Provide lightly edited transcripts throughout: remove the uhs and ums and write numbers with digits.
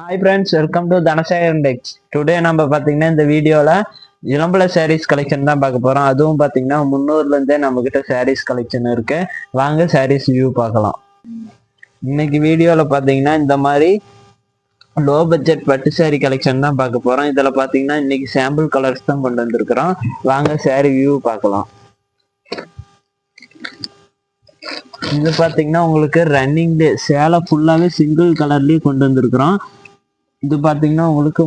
Hi friends, welcome to Dhanasaya Index. Today நம்ம பாத்தீங்கன்னா இந்த வீடியோல இளம்பல sarees கலெக்ஷன் தான் பார்க்க போறோம். அதுவும் பாத்தீங்கன்னா 300ல இருந்தே நம்ம கிட்ட sarees கலெக்ஷன் இருக்கு. வாங்க sarees வியூ பார்க்கலாம். இன்னைக்கு வீடியோல பாத்தீங்கன்னா இந்த மாதிரி லோ பட்ஜெட் பட்டு saree கலெக்ஷன் தான் பார்க்க போறோம். இதுல பாத்தீங்கன்னா இன்னைக்கு சாம்பிள் கலர்ஸ் தான் கொண்டு வந்திருக்கிறோம். வாங்க saree வியூ பார்க்கலாம். இது பாத்தீங்கன்னா உங்களுக்கு ரன்னிங் டே சேலை ஃபுல்லாவே சிங்கிள் கலர்லயே கொண்டு வந்திருக்கிறோம். இது பாத்தீங்கன்னா உங்களுக்கு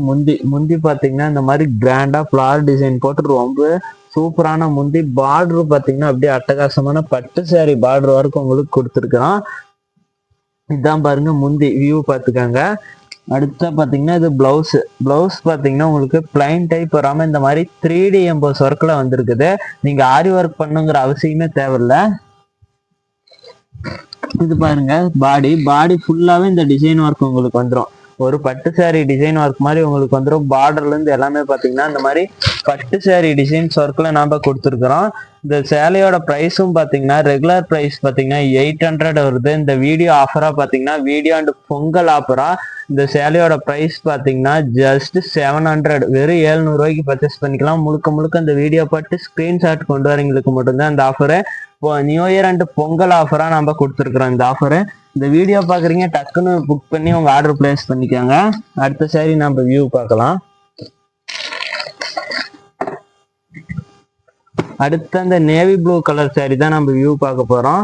முந்தி பாத்தீங்கன்னா இந்த மாதிரி கிராண்டா ஃபிளவர் டிசைன் போட்டு ரொம்ப சூப்பரான முந்தி பார்டர் பாத்தீங்கன்னா அப்படியே அட்டகாசமான பட்டு சாரி பார்டர் வரைக்கும் உங்களுக்கு கொடுத்துருக்கிறோம். இதான் பாருங்க முந்தி வியூ பாத்துக்காங்க. அடுத்த பாத்தீங்கன்னா இது பிளவுஸ் பாத்தீங்கன்னா உங்களுக்கு பிளைன் டைப் வராம இந்த மாதிரி 3D எம்போஸ் ஒர்க்ல வந்திருக்குது. நீங்க ஆரி ஒர்க் பண்ணுங்கிற அவசியமே தேவையில்ல. இது பாருங்க பாடி ஃபுல்லாவே இந்த டிசைன் ஒர்க் உங்களுக்கு வந்துடும். ஒரு பட்டு சாரி டிசைன் ஒர்க் மாதிரி உங்களுக்கு வந்துடும். பார்டர்ல இருந்து எல்லாமே பாத்தீங்கன்னா இந்த மாதிரி பட்டு சாரி டிசைன்ஸ் ஒர்க்ல நாம கொடுத்துருக்கிறோம். இந்த சேலையோட பிரைஸும் பாத்தீங்கன்னா ரெகுலர் பிரைஸ் பாத்தீங்கன்னா 800 வருது. இந்த வீடியோ ஆஃபரா பாத்தீங்கன்னா வீடியோ அண்ட் பொங்கல் ஆஃபரா இந்த சேலையோட பிரைஸ் பாத்தீங்கன்னா ஜஸ்ட் 700, வெறும் 700 ரூபாய்க்கு பர்ச்சேஸ் பண்ணிக்கலாம். முழுக்க இந்த வீடியோ பார்த்து ஸ்கிரீன்ஷாட் கொண்டு வரவங்களுக்கு மட்டும்தான் இந்த ஆஃபரு. இப்போ நியூ இயர் அண்ட் பொங்கல் ஆஃபரா நம்ம கொடுத்துருக்குறோம் இந்த ஆஃபரு. இந்த வீடியோ பாக்குறீங்க டக்குன்னு புக் பண்ணி உங்க ஆர்டர் பிளேஸ் பண்ணிக்கோங்க. அடுத்த சாரி நம்ம வியூ பார்க்கலாம். அடுத்த அந்த நேவி ப்ளூ கலர் சாரி தான் நம்ம வியூ பார்க்க போறோம்.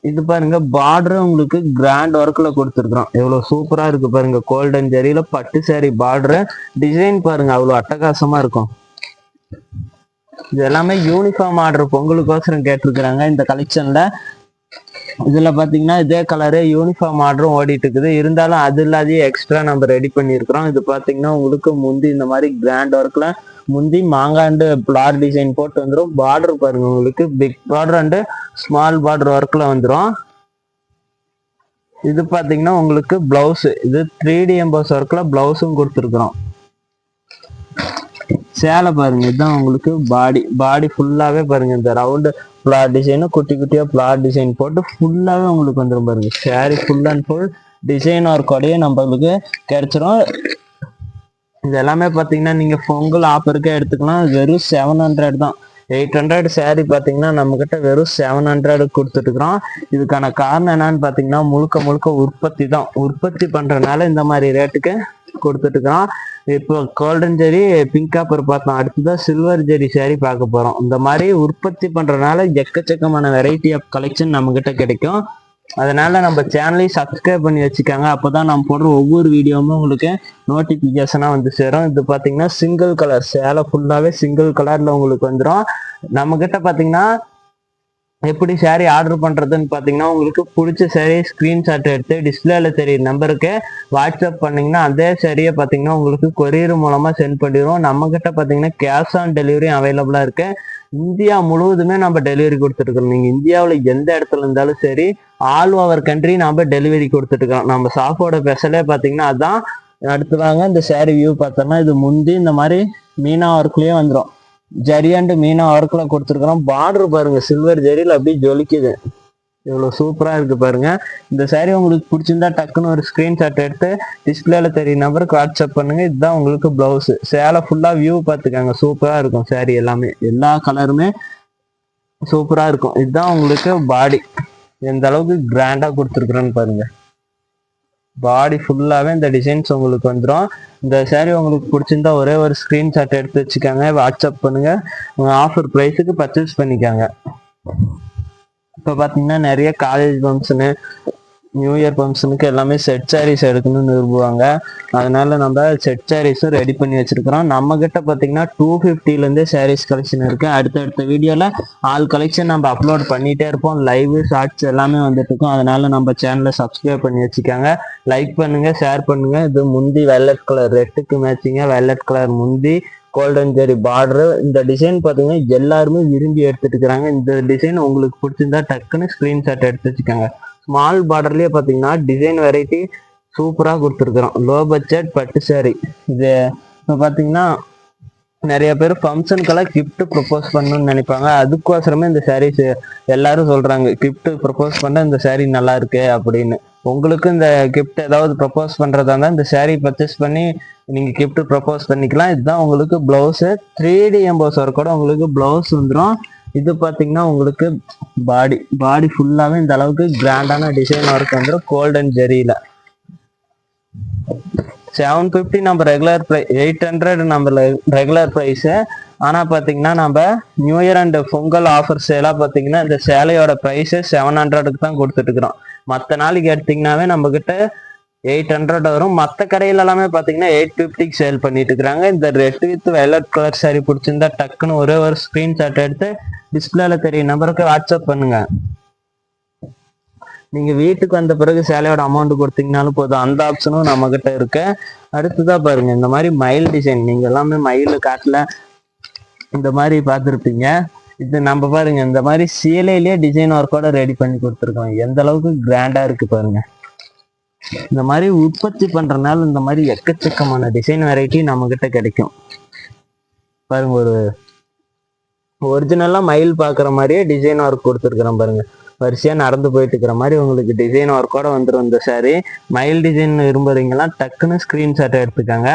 இது பாருங்க பார்டர் உங்களுக்கு கிராண்ட் ஒர்க்ல கொடுத்துருக்கோம். எவ்வளவு சூப்பரா இருக்கு பாருங்க. கோல்டன் ஜெரியில பட்டு சாரி பார்டர் டிசைன் பாருங்க அவ்வளவு அட்டகாசமா இருக்கும். இது எல்லாமே யூனிஃபார்ம் ஆர்டர் பொங்கலுக்கோசரம் கேட்டிருக்கிறாங்க இந்த கலெக்ஷன்ல. இதுல பாத்தீங்கன்னா இதே கலரு யூனிஃபார்ம் ஆர்டரும் ஓடிட்டு இருக்குது. இருந்தாலும் அது இல்லாதே எக்ஸ்ட்ரா நம்ம ரெடி பண்ணியிருக்கிறோம். இது பாத்தீங்கன்னா உங்களுக்கு முந்தி இந்த மாதிரி கிராண்ட் ஒர்க்ல முந்தி மாங்காண்டு பிளார் டிசைன் போட்டு வந்துடும். பார்டர் பாருங்க உங்களுக்கு big border and small border ஒர்க்ல வந்துடும். இது பாத்தீங்கன்னா உங்களுக்கு பிளவுஸ் இது 3D எம்போஸ் ஒர்க்ல பிளவுஸும் கொடுத்துருக்குறோம். சேலை பாருங்க இதுதான் உங்களுக்கு பாடி ஃபுல்லாவே பாருங்க இந்த ரவுண்டு பிளார் டிசைனும் குட்டியா பிளார் டிசைன் போட்டு ஃபுல்லாவே உங்களுக்கு வந்துடும் பாருங்க. Sari full and full design ஒர்க்கோடயே நம்மளுக்கு கிடைச்சிரும். இது எல்லாமே பாத்தீங்கன்னா நீங்க பொங்கல் ஆஃபருக்கே எடுத்துக்கலாம். வெறும் 700 தான். 800 சாரி பாத்தீங்கன்னா நம்ம கிட்ட வெறும் 700 கொடுத்துட்டு இருக்கிறோம். இதுக்கான காரணம் என்னன்னு பாத்தீங்கன்னா முழுக்க உற்பத்தி தான். உற்பத்தி பண்றதுனால இந்த மாதிரி ரேட்டுக்கு கொடுத்துட்டு இருக்கிறோம். இப்போ கோல்டன் ஜெரி பிங்க் காப்பர் பார்த்தோம். அடுத்ததான் சில்வர் ஜெரி சாரி பார்க்க போறோம். இந்த மாதிரி உற்பத்தி பண்றதுனால எக்கச்சக்கமான வெரைட்டி ஆஃப் கலெக்ஷன் நம்ம கிட்ட கிடைக்கும். அதனால நம்ம சேனலையும் சப்ஸ்கிரைப் பண்ணி வச்சுக்காங்க. அப்போதான் நம்ம போடுற ஒவ்வொரு வீடியோவும் உங்களுக்கு நோட்டிபிகேஷனா வந்து சேரும். இது பாத்தீங்கன்னா சிங்கிள் கலர் சேலை ஃபுல்லாவே சிங்கிள் கலர்ல உங்களுக்கு வந்துடும். நம்ம கிட்ட பாத்தீங்கன்னா எப்படி சாரி ஆர்டர் பண்றதுன்னு பாத்தீங்கன்னா உங்களுக்கு பிடிச்ச சாரி ஸ்கிரீன்ஷாட் எடுத்து டிஸ்பிளேல தெரியுற நம்பருக்கு வாட்ஸ்அப் பண்ணீங்கன்னா அதே சாரியை பாத்தீங்கன்னா உங்களுக்கு கொரியர் மூலமா சென்ட் பண்ணிடுவோம். நம்ம கிட்ட பாத்தீங்கன்னா கேஷ் ஆன் டெலிவரி அவைலபிளா இருக்கு. இந்தியா முழுவதுமே நம்ம டெலிவரி கொடுத்துருக்கோம். நீங்க இந்தியாவில் எந்த இடத்துல இருந்தாலும் சரி ஆல் ஓவர் கண்ட்ரி நம்ம டெலிவரி கொடுத்துருக்கோம். நம்ம ஷாப்போட ஸ்பெஷலே பாத்தீங்கன்னா அதான். அடுத்ததாங்க இந்த சாரி வியூ பார்த்தோம்னா இது முந்தி இந்த மாதிரி மீனா ஒர்க்லயே வந்துடும். ஜரி அண்டு மீனா ஒர்க்ல கொடுத்துருக்கிறோம். பார்டர் பாருங்க சில்வர் ஜரியில் அப்படியே ஜொலிக்குது. இவ்வளவு சூப்பரா இருக்கு பாருங்க. இந்த சாரி உங்களுக்கு பிடிச்சிருந்தா டக்குன்னு ஒரு ஸ்கிரீன்ஷாட் எடுத்து டிஸ்பிளேல தெரிய நம்பருக்கு வாட்ஸ்அப் பண்ணுங்க. இதுதான் உங்களுக்கு பிளவுஸ். சேலை ஃபுல்லா வியூ பார்த்துக்காங்க. சூப்பரா இருக்கும் சாரி எல்லாமே. எல்லா கலருமே சூப்பரா இருக்கும். இதுதான் உங்களுக்கு பாடி எந்த அளவுக்கு கிராண்டா கொடுத்துருக்குறேன்னு பாருங்க. பாடி ஃபுல்லாவே இந்த டிசைன்ஸ் உங்களுக்கு வந்துடும். இந்த சாரி உங்களுக்கு பிடிச்சிருந்தா ஒரே ஒரு ஸ்கிரீன்ஷாட் எடுத்து வச்சுக்காங்க. வாட்ஸ்அப் பண்ணுங்க. உங்க ஆஃபர் ப்ரைஸுக்கு பர்ச்சேஸ் பண்ணிக்காங்க. இப்போ பார்த்தீங்கன்னா நிறைய காலேஜ் ஃபங்க்ஷனு நியூ இயர் ஃபங்க்ஷனுக்கு எல்லாமே செட் சாரீஸ் எடுக்கணும்னு விரும்புவாங்க. அதனால நம்ம செட் சாரீஸும் ரெடி பண்ணி வச்சிருக்கிறோம். நம்ம கிட்ட பார்த்தீங்கன்னா 250லேருந்தே சாரீஸ் கலெக்ஷன் இருக்கு. அடுத்த வீடியோவில் ஆல் கலெக்ஷன் நம்ம அப்லோட் பண்ணிட்டே இருப்போம். லைவ் ஷார்ட்ஸ் எல்லாமே வந்துட்டு இருக்கும். அதனால நம்ம சேனலை சப்ஸ்கிரைப் பண்ணி வச்சுக்காங்க. லைக் பண்ணுங்க, ஷேர் பண்ணுங்க. இது முந்தி வெல்லட் கலர் ரெட்டுக்கு மேட்சிங்க வெல்லட் கலர் முந்தி கோல்டன் ஜெரி பார்டர். இந்த டிசைன் பார்த்தீங்கன்னா எல்லாருமே விரும்பி எடுத்துட்டு இருக்கிறாங்க. இந்த டிசைன் உங்களுக்கு பிடிச்சிருந்தா டக்குன்னு ஸ்கிரீன்ஷாட் எடுத்து வச்சுக்காங்க. ஸ்மால் பார்டர்லயே பாத்தீங்கன்னா டிசைன் வெரைட்டி சூப்பரா கொடுத்துருக்குறோம். லோ பட்ஜெட் பட்டு சாரி. இது இப்போ பாத்தீங்கன்னா நிறைய பேர் ஃபங்க்ஷனுக்கெல்லாம் கிஃப்ட் ப்ரப்போஸ் பண்ணணும்னு நினைப்பாங்க. அதுக்கோசரமே இந்த சாரீஸ் எல்லாரும் சொல்றாங்க கிஃப்ட் ப்ரப்போஸ் பண்ண இந்த சாரீ நல்லா இருக்கு அப்படின்னு. உங்களுக்கு இந்த கிஃப்ட் ஏதாவது ப்ரப்போஸ் பண்றதா இருந்தா இந்த saree பர்ச்சேஸ் பண்ணி நீங்க கிஃப்ட் ப்ரப்போஸ் பண்ணிக்கலாம். இதுதான் உங்களுக்கு பிளவுஸ். 3D எம்போஸ் ஒர்க்கோட உங்களுக்கு பிளவுஸ் வந்துடும். இது பாத்தீங்கன்னா உங்களுக்கு பாடி ஃபுல்லாவே இந்த அளவுக்கு கிராண்டான டிசைன் ஒர்க் வந்துடும் கோல்டன் ஜெரியில. 750 நம்ம ரெகுலர் ப்ரைஸ், 800 நம்ம ரெகுலர் ப்ரைஸ். ஆனா பாத்தீங்கன்னா நம்ம new year and Pongal offer சேலா பாத்தீங்கன்னா இந்த சேலையோட ப்ரைஸ் 700க்கு தான் கொடுத்துட்டு இருக்கிறோம். மற்ற நாளைக்கு எடுத்தீங்கன்னாவே நம்ம கிட்ட 800 வரும். மற்ற கடையில எல்லாமே பாத்தீங்கன்னா 850க்கு சேல் பண்ணிட்டு இருக்கிறாங்க. இந்த red with violet colour sorry பிடிச்சிருந்தா டக்குன்னு ஒரே ஒரு ஸ்கிரீன்ஷாட் எடுத்து டிஸ்பிளேல தெரிய நம்பருக்கு வாட்ஸ்அப் பண்ணுங்க. நீங்க வீட்டுக்கு வந்த பிறகு சேலையோட அமௌண்ட் கொடுத்தீங்கனாலும் போதும், அந்த ஆப்ஷனும் நம்ம கிட்ட இருக்கு. அடுத்ததா பாருங்க, இந்த மாதிரி மயில் டிசைன். நீங்க எல்லாமே மயில் காட்டுல இந்த மாதிரி பார்த்துருப்பீங்க. இது நம்ம பாருங்க இந்த மாதிரி சீலையிலேயே டிசைன் ஒர்க்கோட ரெடி பண்ணி கொடுத்துருக்கோம். எந்த அளவுக்கு கிராண்டா இருக்கு பாருங்க. இந்த மாதிரி உற்பத்தி பண்றதுனால இந்த மாதிரி எக்கச்சக்கமான டிசைன் வெரைட்டி நம்ம கிட்ட கிடைக்கும். பாருங்க, ஒரு ஒரிஜினலா மயில் பாக்குற மாதிரியே டிசைன் ஒர்க் கொடுத்துருக்குறோம் பாருங்க. வரிசையா நடந்து போயிட்டு இருக்கிற மாதிரி உங்களுக்கு டிசைன் ஒர்க்கோட வந்துடும் இந்த சாரி. மயில் டிசைன் விரும்புறீங்களா டக்குன்னு ஸ்கிரீன்ஷாட் எடுத்துக்காங்க.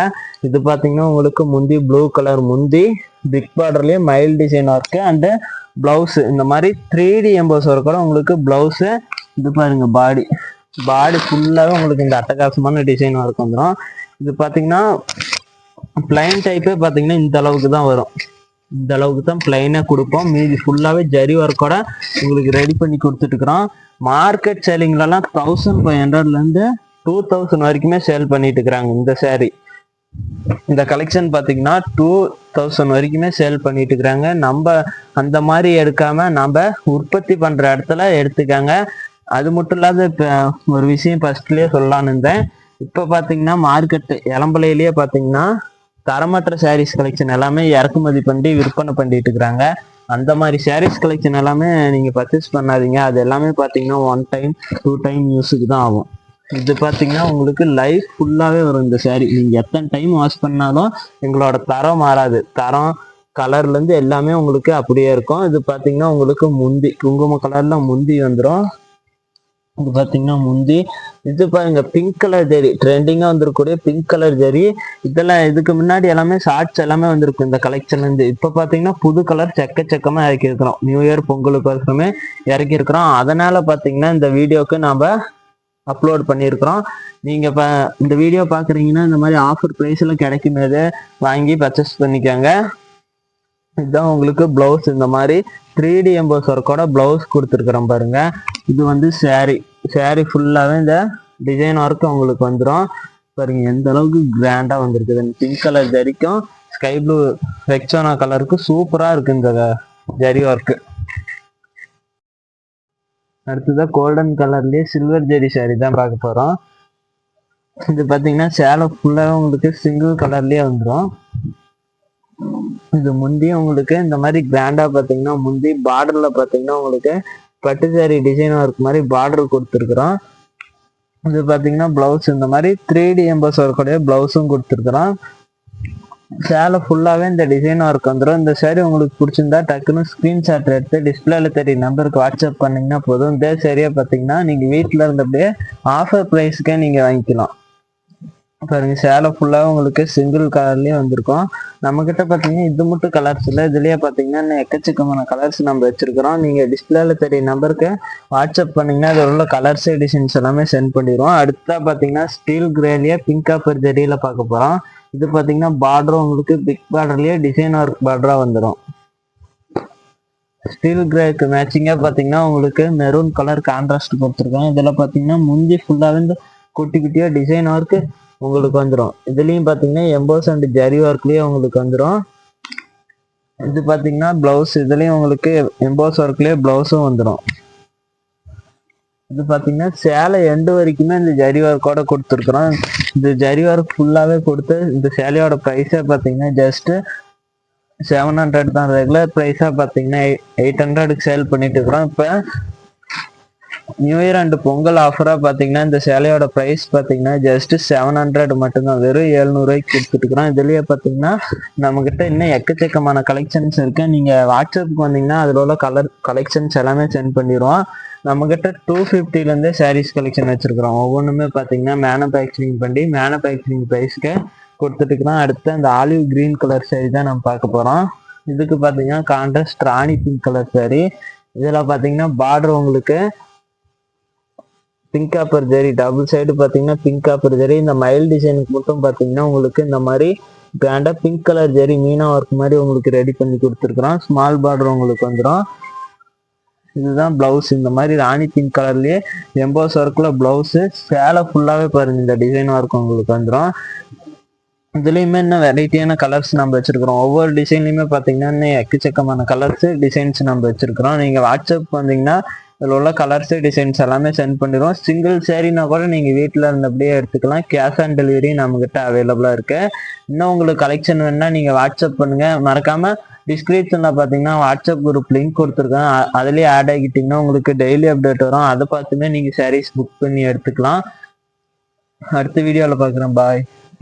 இது பாத்தீங்கன்னா உங்களுக்கு முந்தி ப்ளூ கலர் முந்தி, பிக் பார்டர்லயே மயில் டிசைன் ஒர்க் அண்ட் பிளவுஸ் இந்த மாதிரி 3D எம்போஸ் ஒர்க்கோட உங்களுக்கு பிளவுஸ். இது பாருங்க, பாடி ஃபுல்லாவே உங்களுக்கு இந்த அட்டகாசமான டிசைன் ஒர்க் வந்துடும். இது பாத்தீங்கன்னா பிளைன் டைப்பே பாத்தீங்கன்னா இந்த அளவுக்கு தான் வரும். இந்த அளவுக்கு தான் பிளைனா கொடுப்போம். மீதி ஃபுல்லாவே ஜரி ஒர்க்கோட உங்களுக்கு ரெடி பண்ணி கொடுத்துட்டு இருக்கிறோம். மார்க்கெட் சேலிங்லாம் 1500ல இருந்து 2000 வரைக்குமே சேல் பண்ணிட்டு இருக்கிறாங்க இந்த சாரி. இந்த கலெக்ஷன் பாத்தீங்கன்னா 2000 வரைக்குமே சேல் பண்ணிட்டு இருக்கிறாங்க. நம்ம அந்த மாதிரி எடுக்காம நம்ம உற்பத்தி பண்ற இடத்துல எடுத்துக்காங்க. அது மட்டும் இல்லாத இப்ப ஒரு விஷயம் ஃபர்ஸ்ட்லயே சொல்லலான்னு இருந்தேன். இப்ப பாத்தீங்கன்னா மார்க்கெட் இளம்பலையிலேயே பாத்தீங்கன்னா தரமற்ற சாரீஸ் கலெக்ஷன் எல்லாமே இறக்குமதி பண்ணி விற்பனை பண்ணிட்டு இருக்கிறாங்க. அந்த மாதிரி சாரீஸ் கலெக்ஷன் எல்லாமே நீங்க பர்ச்சேஸ் பண்ணாதீங்க. அது எல்லாமே பாத்தீங்கன்னா 1 டைம் 2 டைம் யூஸுக்கு தான் ஆகும். இது பாத்தீங்கன்னா உங்களுக்கு லைஃப் ஃபுல்லாவே வரும் இந்த சாரீ. நீங்க எத்தனை டைம் வாஷ் பண்ணாலும் எங்களோட தரம் மாறாது. தரம் கலர்ல இருந்து எல்லாமே உங்களுக்கு அப்படியே இருக்கும். இது பாத்தீங்கன்னா உங்களுக்கு முந்தி குங்கும கலர்ல முந்தி வந்துடும். இது பாத்தீங்கன்னா முந்தி. இது பாருங்க பிங்க் கலர் ஜரி, ட்ரெண்டிங்கா வந்திருக்கக்கூடிய பிங்க் கலர் ஜரி. இதெல்லாம் இதுக்கு முன்னாடி எல்லாமே ஷார்ட்ஸ் எல்லாமே வந்திருக்கும் இந்த கலெக்ஷன்ல இருந்து. இப்ப பாத்தீங்கன்னா புது கலர் செக்கமா இறக்கி இருக்கிறோம். நியூ இயர் பொங்கலுக்கு இறக்கி இருக்கிறோம். அதனால பாத்தீங்கன்னா இந்த வீடியோக்கு நாம அப்லோட் பண்ணியிருக்கிறோம். நீங்க இந்த வீடியோ பாக்குறீங்கன்னா இந்த மாதிரி ஆஃபர் பிரைஸ்ல கிடைக்கும் போது வாங்கி பர்ச்சேஸ் பண்ணிக்கோங்க. இதுதான் உங்களுக்கு பிளவுஸ். இந்த மாதிரி 3D எம்போஸ் ஒர்க்கோட பிளவுஸ் கொடுத்துருக்குறோம் பாருங்க. இது வந்து சாரி ஃபுல்லாவே இந்த டிசைன் ஒர்க் உங்களுக்கு வந்துடும் பாருங்க. எந்த அளவுக்கு கிராண்டா வந்திருக்குது. பிங்க் கலர் ஜரிக்கும் ஸ்கை ப்ளூ ரெக்ஸோனா கலருக்கு சூப்பரா இருக்கு இந்த ஜரி ஒர்க். அடுத்ததான் கோல்டன் கலர்லயே சில்வர் ஜெரி சாரி தான் பார்க்க போறோம். இது பாத்தீங்கன்னா சேலை ஃபுல்லாவே உங்களுக்கு சிங்கிள் கலர்லயே வந்துடும். இது முந்தி உங்களுக்கு இந்த மாதிரி கிராண்டா பாத்தீங்கன்னா முந்தி பார்டர்ல பாத்தீங்கன்னா உங்களுக்கு பட்டு சாரி டிசைன் ஒர்க் மாதிரி பார்டர் கொடுத்துருக்குறோம். இது பாத்தீங்கன்னா பிளவுஸ் இந்த மாதிரி 3D எம்போஸ் ஒர்க்கோடைய பிளவுஸும் கொடுத்துருக்குறோம். சேலை ஃபுல்லாவே இந்த டிசைன் ஒர்க் வந்துடும். இந்த சாரி உங்களுக்கு பிடிச்சிருந்தா டக்குன்னு ஸ்கிரீன்ஷாட் எடுத்து டிஸ்பிளேல தெரிய நம்பருக்கு வாட்ஸ்அப் பண்ணீங்கன்னா போதும். இந்த சாரியா பாத்தீங்கன்னா நீங்க வீட்டுல இருந்தபடியே ஆஃபர் பிரைஸ்க்கே நீங்க வாங்கிக்கலாம். பாருங்க, சேலை ஃபுல்லா உங்களுக்கு சிங்கிள் கலர்லயே வந்திருக்கும். நம்ம கிட்ட பாத்தீங்கன்னா இது மட்டும் கலர்ஸ் இல்லை, இதுலயே பாத்தீங்கன்னா எக்கச்சக்கமான கலர்ஸ் நம்ம வச்சிருக்கிறோம். நீங்க டிஸ்பிளேல தெரிய நம்பருக்கு வாட்ஸ்அப் பண்ணீங்கன்னா அதில் உள்ள கலர்ஸ் டிசைன்ஸ் எல்லாமே சென்ட் பண்ணிடுவோம். அடுத்தா பாத்தீங்கன்னா ஸ்டீல் கிரேலயே பிங்க் காப்பர் ஜெரியில பார்க்க போறோம். இது பாத்தீங்கன்னா பார்டரும் உங்களுக்கு பிக் பார்டர்லயே டிசைன் ஒர்க் பார்டரா வந்துடும். ஸ்டீல் கிரேக்கு மேட்சிங்கா பாத்தீங்கன்னா உங்களுக்கு மெரூன் கலர் கான்ட்ராஸ்ட் கொடுத்துருக்கோம். இதுல பாத்தீங்கன்னா முந்தி ஃபுல்லாவே இந்த குட்டி குட்டியா டிசைன் ஒர்க் உங்களுக்கு வந்துடும். இதுலயும் பாத்தீங்கன்னா எம்போஸ் அண்ட் ஜரி ஒர்க்லயே உங்களுக்கு வந்துடும். இது பாத்தீங்கன்னா பிளவுஸ், இதுலயும் உங்களுக்கு எம்போஸ் ஒர்க்லயே பிளவுஸும் வந்துடும். இது பாத்தீங்கன்னா சேலை எண்டு வரைக்குமே இந்த ஜரி ஒர்க்கோட கொடுத்துருக்குறோம். இந்த ஜரி ஒர்க் ஃபுல்லாவே கொடுத்து இந்த சேலையோட ப்ரைஸே பாத்தீங்கன்னா ஜஸ்ட் 700 தான். ரெகுலர் ப்ரைஸா பாத்தீங்கன்னா 800க்கு சேல் பண்ணிட்டு இருக்கிறோம். இப்ப நியூ இயர் அண்ட் பொங்கல் ஆஃபரா பாத்தீங்கன்னா இந்த சேலையோட பிரைஸ் பாத்தீங்கன்னா ஜஸ்ட் 700 மட்டும்தான், வெறும் 700 ரூபாய்க்கு கொடுத்துட்டு இருக்கிறோம். இதுலயே பாத்தீங்கன்னா நம்ம கிட்ட இன்னும் எக்கச்சக்கமான கலெக்ஷன்ஸ் இருக்கு. நீங்க வாட்ஸ்அப்புக்கு வந்தீங்கன்னா அதுல உள்ள கலெக்ஷன்ஸ் எல்லாமே சென்ட் பண்ணிடுவோம். நம்ம கிட்ட 250ல இருந்தே சாரீஸ் கலெக்ஷன் வச்சிருக்கிறோம். ஒவ்வொன்றுமே பாத்தீங்கன்னா மேனுபேக்சரிங் பண்ணி மேனுபேக்சரிங் பிரைஸ்க்கு கொடுத்துட்டு இருக்கிறோம். அடுத்து அந்த ஆலிவ் கிரீன் கலர் சாரி தான் நம்ம பார்க்க போறோம். இதுக்கு பாத்தீங்கன்னா கான்ட்ராஸ்ட் ராணி பிங்க் கலர் சாரி. இதுல பாத்தீங்கன்னா பார்டர் உங்களுக்கு பிங்க் காப்பர் ஜெரி, டபுள் சைடு பாத்தீங்கன்னா பிங்க் காப்பர் ஜெரி. இந்த மயில் டிசைனுக்கு மட்டும் பாத்தீங்கன்னா உங்களுக்கு இந்த மாதிரி கிராண்டா பிங்க் கலர் ஜெரி மீனா ஒர்க் மாதிரி உங்களுக்கு ரெடி பண்ணி கொடுத்துருக்குறோம். ஸ்மால் பார்டர் உங்களுக்கு வந்துடும். இதுதான் பிளவுஸ். இந்த மாதிரி ராணி பிங்க் கலர்லயே எம்போஸ் ஒர்க்ல பிளவுஸ். சேலை ஃபுல்லாவே பாருங்க இந்த டிசைன் ஒர்க் உங்களுக்கு வந்துடும். இதுலயுமே இன்னும் வெரைட்டியான கலர்ஸ் நம்ம வச்சிருக்கிறோம். ஒவ்வொரு டிசைன்லயுமே பாத்தீங்கன்னா இன்னும் எக்கச்சக்கமான கலர்ஸ் டிசைன்ஸ் நம்ம வச்சிருக்கிறோம். நீங்க வாட்ஸ்அப் வந்தீங்கன்னா இதில் உள்ள கலர்ஸ் டிசைன்ஸ் எல்லாமே சென்ட் பண்ணிடுவோம். சிங்கிள் சேரீனா கூட நீங்க வீட்டில் இருந்தபடியே எடுத்துக்கலாம். கேஷ் ஆன் டெலிவரி நம்ம கிட்ட அவைலபிளா இருக்கு. இன்னும் உங்களுக்கு கலெக்ஷன் வேணும்னா நீங்க வாட்ஸ்அப் பண்ணுங்க. மறக்காம டிஸ்கிரிப்ஷன்ல பாத்தீங்கன்னா வாட்ஸ்அப் குரூப் லிங்க் கொடுத்துருக்கேன். அதுலயே ஆட் ஆகிட்டீங்கன்னா உங்களுக்கு டெய்லி அப்டேட் வரும். அதை பார்த்துமே நீங்க சாரீஸ் புக் பண்ணி எடுத்துக்கலாம். அடுத்த வீடியோல பாக்குறேன். பாய்.